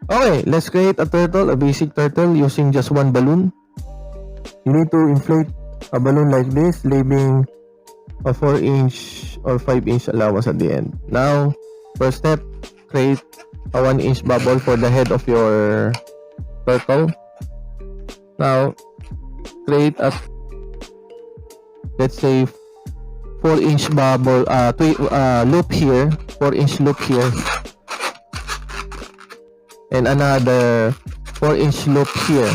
Okay, let's create a turtle, a basic turtle using just one balloon. You need to inflate a balloon like this, leaving a 4-inch or 5-inch allowance at the end. Now, first step, create a 1-inch bubble for the head of your turtle. Now, create a, let's say, 4-inch bubble, loop here, 4-inch loop here, and another 4-inch loop here.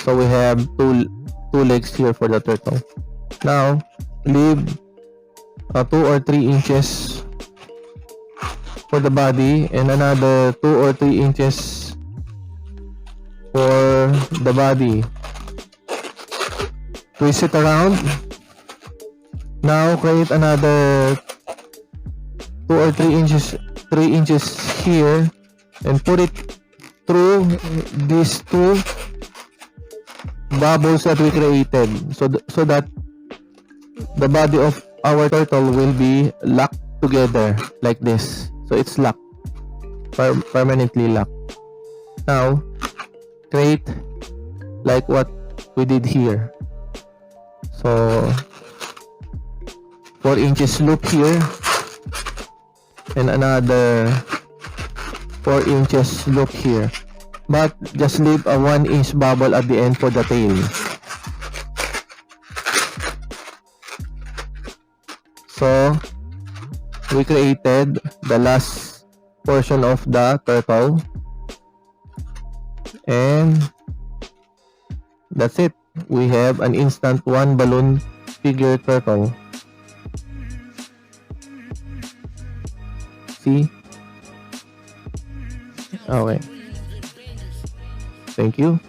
So we have two legs here for the turtle. Now, leave 2 or 3 inches for the body and another 2 or 3 inches for the body. Twist it around. Now create another 2 or 3 inches here and put it through these two bubbles that we created, so that the body of our turtle will be locked together like this. So it's locked, permanently locked. Now create like what we did here. So 4 inches loop here and another 4 inches loop here, but just leave a 1-inch bubble at the end for the tail. So we created the last portion of the turtle, and that's it. We have an instant one balloon figure turtle. See? Okay. Thank you.